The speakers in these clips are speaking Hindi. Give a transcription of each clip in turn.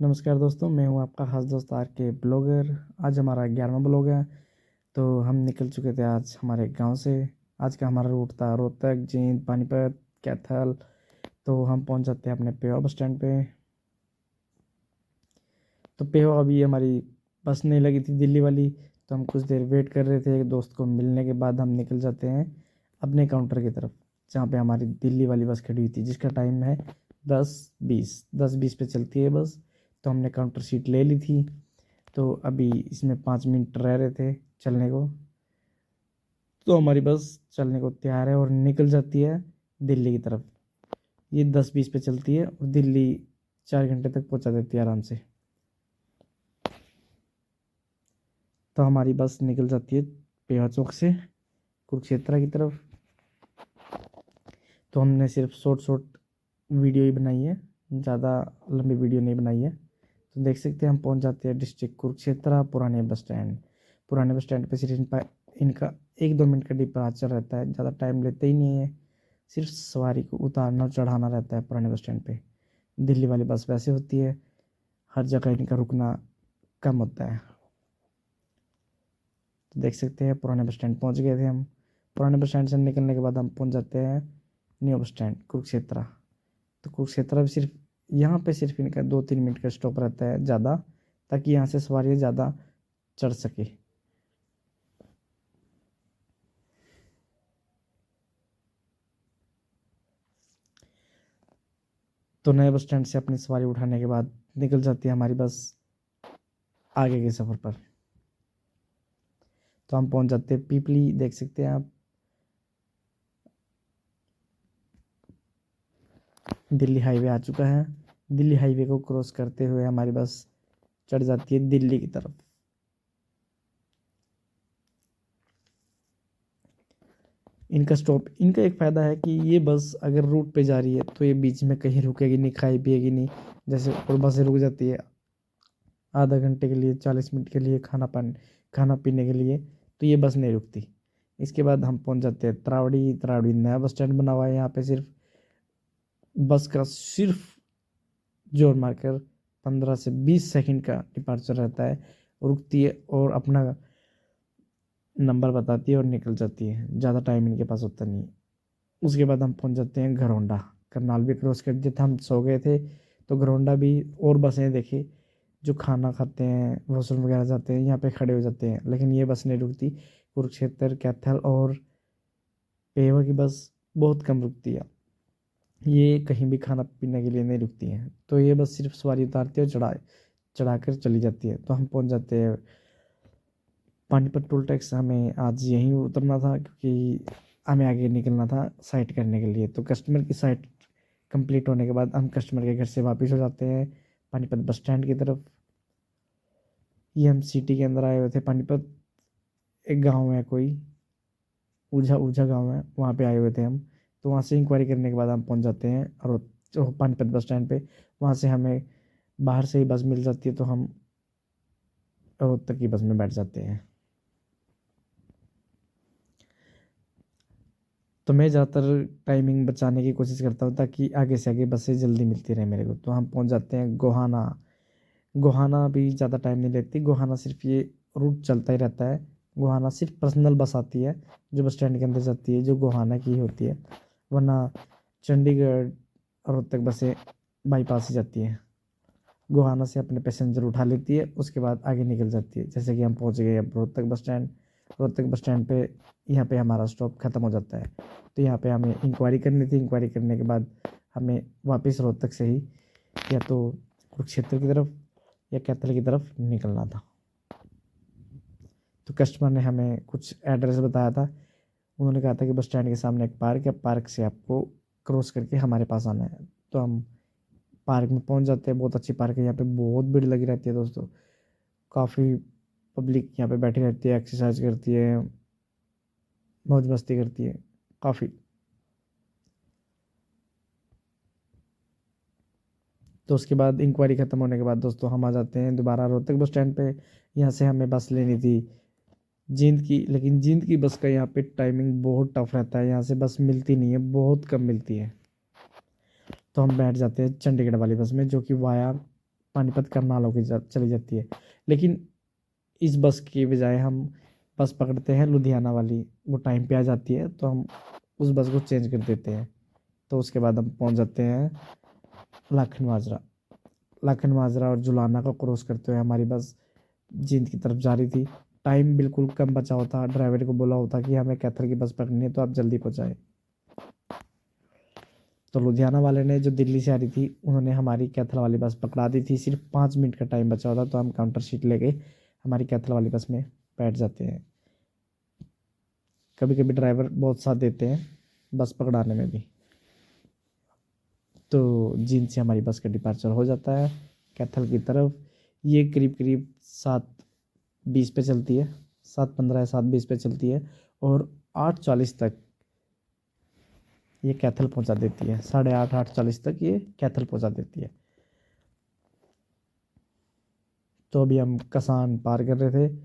नमस्कार दोस्तों, मैं हूं आपका खास दोस्त आर के ब्लॉगर। आज हमारा 11वां ब्लॉग है। तो हम निकल चुके थे आज हमारे गांव से। आज का हमारा रूट था रोहतक, जींद, पानीपत, कैथल। तो हम पहुंच जाते हैं अपने पेवा बस स्टैंड पे। तो पेवा अभी हमारी बस नहीं लगी थी दिल्ली वाली, तो हम कुछ देर वेट कर रहे थे। एक दोस्त को मिलने के बाद हम निकल जाते हैं अपने काउंटर की तरफ, जहाँ पे हमारी दिल्ली वाली बस खड़ी हुई थी, जिसका टाइम है 10:20 पे चलती है बस। तो हमने काउंटर सीट ले ली थी। तो अभी इसमें 5 मिनट रह रहे थे चलने को। तो हमारी बस चलने को तैयार है और निकल जाती है दिल्ली की तरफ। ये 10:20 पे चलती है और दिल्ली 4 घंटे तक पहुंचा देती है आराम से। तो हमारी बस निकल जाती है पेवा चौक से कुरुक्षेत्र की तरफ। तो हमने सिर्फ शॉर्ट शॉर्ट वीडियो ही बनाई है, ज़्यादा लंबी वीडियो नहीं बनाई है। तो देख सकते हैं हम पहुंच जाते हैं डिस्ट्रिक्ट कुरुक्षेत्र, पुराने बस स्टैंड। पुराने बस स्टैंड पे सिर्फ इनका 1-2 मिनट का डिपार्चर रहता है, ज़्यादा टाइम लेते ही नहीं है। सिर्फ सवारी को उतारना और चढ़ाना रहता है पुराने बस स्टैंड पे। दिल्ली वाली बस वैसे होती है, हर जगह इनका रुकना कम होता है। तो देख सकते हैं पुराने बस स्टैंड पहुँच गए थे हम। पुराने बस स्टैंड से निकलने के बाद हम पहुँच जाते हैं न्यू बस स्टैंड कुरुक्षेत्र। तो कुरुक्षेत्र भी सिर्फ यहाँ पे सिर्फ इनका 2-3 मिनट का स्टॉप रहता है ज़्यादा, ताकि यहाँ से सवारी ज़्यादा चढ़ सके। तो नए बस स्टैंड से अपनी सवारी उठाने के बाद निकल जाती है हमारी बस आगे के सफ़र पर। तो हम पहुँच जाते हैं पीपली, देख सकते हैं आप। दिल्ली हाईवे आ चुका है। दिल्ली हाईवे को क्रॉस करते हुए हमारी बस चढ़ जाती है दिल्ली की तरफ। इनका एक फ़ायदा है कि ये बस अगर रूट पे जा रही है तो ये बीच में कहीं रुकेगी नहीं, खाई पिएगी नहीं। जैसे और बसें रुक जाती है आधा घंटे के लिए, 40 मिनट के लिए, खाना पीने के लिए, तो ये बस नहीं रुकती। इसके बाद हम पहुंच जाते हैं तरावड़ी। तरावड़ी नया बस स्टैंड बना हुआ है। यहाँ पे सिर्फ बस का सिर्फ जोर मारकर 15 से 20 सेकंड का डिपार्चर रहता है, रुकती है और अपना नंबर बताती है और निकल जाती है। ज़्यादा टाइम इनके पास होता नहीं है। उसके बाद हम पहुंच जाते हैं घरौंडा। करनाल भी क्रॉस कर दिया था, हम सो गए थे। तो घरौंडा भी और बसें देखी जो खाना खाते हैं, वॉशरूम वगैरह जाते हैं, यहाँ पे खड़े हो जाते हैं, लेकिन ये बस नहीं रुकती। कुरुक्षेत्र, कैथल और पेवा की बस बहुत कम रुकती है। ये कहीं भी खाना पीने के लिए नहीं रुकती हैं। तो ये बस सिर्फ सवारी उतारती है और चढ़ा कर चली जाती है। तो हम पहुंच जाते हैं पानीपत टोल टैक्स। हमें आज यहीं उतरना था क्योंकि हमें आगे निकलना था साइट करने के लिए। तो कस्टमर की साइट कंप्लीट होने के बाद हम कस्टमर के घर से वापस हो जाते हैं पानीपत बस स्टैंड की तरफ। ये हम सिटी के अंदर आए हुए थे पानीपत। एक गांव है कोई, ऊझा ऊझा गांव है, वहाँ पे आए हुए थे हम। तो वहाँ से इंक्वायरी करने के बाद हम पहुँच जाते हैं और जो पानीपत बस स्टैंड पे, वहाँ से हमें बाहर से ही बस मिल जाती है। तो हम रोहतक की बस में बैठ जाते हैं। तो मैं ज़्यादातर टाइमिंग बचाने की कोशिश करता हूँ ताकि आगे से आगे बसें जल्दी मिलती रहे मेरे को। तो हम पहुँच जाते हैं गोहाना। गोहाना भी ज़्यादा टाइम नहीं लेती। गोहाना सिर्फ ये रूट चलता ही रहता है। गोहाना सिर्फ पर्सनल बस आती है जो बस स्टैंड के अंदर जाती है, जो गोहाना की होती है। वरना चंडीगढ़ और रोहतक बसें बाईपास ही जाती हैं। गोहाना से अपने पैसेंजर उठा लेती है, उसके बाद आगे निकल जाती है। जैसे कि हम पहुँच गए अब Rohtak bus stand. Rohtak bus stand पे यहाँ पे हमारा स्टॉप ख़त्म हो जाता है। तो यहाँ पे हमें इंक्वायरी करनी थी। इंक्वायरी करने के बाद हमें वापस रोहतक से ही या तो कुरुक्षेत्र की तरफ या कैथल की तरफ निकलना था। तो कस्टमर ने हमें कुछ एड्रेस बताया था। उन्होंने कहा था कि बस स्टैंड के सामने एक पार्क है, पार्क से आपको क्रॉस करके हमारे पास आना है। तो हम पार्क में पहुंच जाते हैं। बहुत अच्छी पार्क है, यहाँ पे बहुत भीड़ लगी रहती है दोस्तों। काफ़ी पब्लिक यहाँ पे बैठी रहती है, एक्सरसाइज करती है, मौज मस्ती करती है काफ़ी। तो उसके बाद इंक्वायरी ख़त्म होने के बाद दोस्तों हम आ जाते हैं दोबारा रोहतक बस स्टैंड पे। यहाँ से हमें बस लेनी थी जींद की, लेकिन जींद की बस का यहाँ पे टाइमिंग बहुत टफ रहता है। यहाँ से बस मिलती नहीं है, बहुत कम मिलती है। तो हम बैठ जाते हैं चंडीगढ़ वाली बस में, जो कि वाया पानीपत करनाल होकर चली जाती है। लेकिन इस बस की बजाय हम बस पकड़ते हैं लुधियाना वाली, वो टाइम पे आ जाती है, तो हम उस बस को चेंज कर देते हैं। तो उसके बाद हम पहुंच जाते हैं लाखन माजरा। लाखन माजरा और जुलाना को क्रॉस करते हुए हमारी बस जींद की तरफ जा रही थी। टाइम बिल्कुल कम बचा होता, ड्राइवर को बोला होता कि हमें कैथल की बस पकड़नी है तो आप जल्दी पहुँचाए। तो लुधियाना वाले ने, जो दिल्ली से आ रही थी, उन्होंने हमारी कैथल वाली बस पकड़ा दी थी। सिर्फ 5 मिनट का टाइम बचा होता, तो हम काउंटर सीट लेके हमारी कैथल वाली बस में बैठ जाते हैं। कभी कभी ड्राइवर बहुत साथ देते हैं बस पकड़ाने में भी। तो जींद से हमारी बस का डिपार्चर हो जाता है कैथल की तरफ। ये करीब करीब 7:20 पे चलती है, 7:15 या 7:20 पे चलती है, और 8:40 तक ये कैथल पहुंचा देती है। 8:30 8:40 तक ये कैथल पहुंचा देती है। तो अभी हम कसान पार कर रहे थे।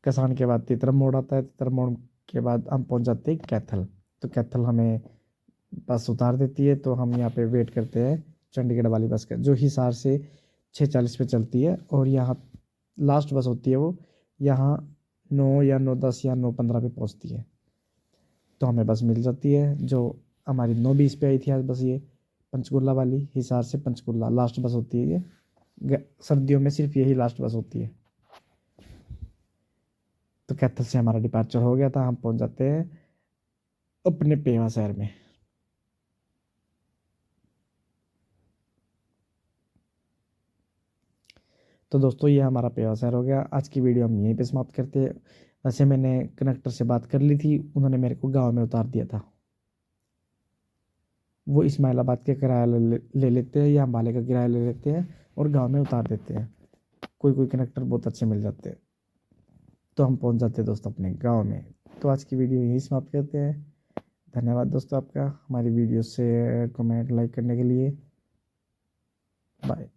कसान के बाद तितरम मोड़ आता है, तितरम मोड़ के बाद हम पहुंच जाते हैं कैथल। तो कैथल हमें बस उतार देती है, तो हम यहाँ पे वेट करते हैं चंडीगढ़ वाली बस का, जो हिसार से 6:40 पे चलती है। और यहाँ लास्ट बस होती है वो, यहाँ 9 या 9:10 या 9:15 पे पहुँचती है। तो हमें बस मिल जाती है, जो हमारी 9:20 पे आई थी आज बस, ये पंचकुला वाली, हिसार से पंचकुला लास्ट बस होती है ये। सर्दियों में सिर्फ यही लास्ट बस होती है। तो कैथल से हमारा डिपार्चर हो गया था, हम पहुंच जाते हैं अपने पेवा शहर में। तो दोस्तों, ये हमारा पेवा शहर हो गया। आज की वीडियो हम यहीं पे समाप्त करते हैं। वैसे मैंने कनेक्टर से बात कर ली थी, उन्होंने मेरे को गांव में उतार दिया था। वो इस्माइलाबाद के किराया ले लेते हैं या अम्बाले का किराया ले लेते हैं और गांव में उतार देते हैं। कोई कोई कनेक्टर बहुत अच्छे मिल जाते हैं। तो हम पहुंच जाते हैं दोस्तों अपने गांव में। तो आज की वीडियो यहीं समाप्त करते हैं। धन्यवाद दोस्तों आपका हमारी वीडियो से कमेंट लाइक करने के लिए। बाय।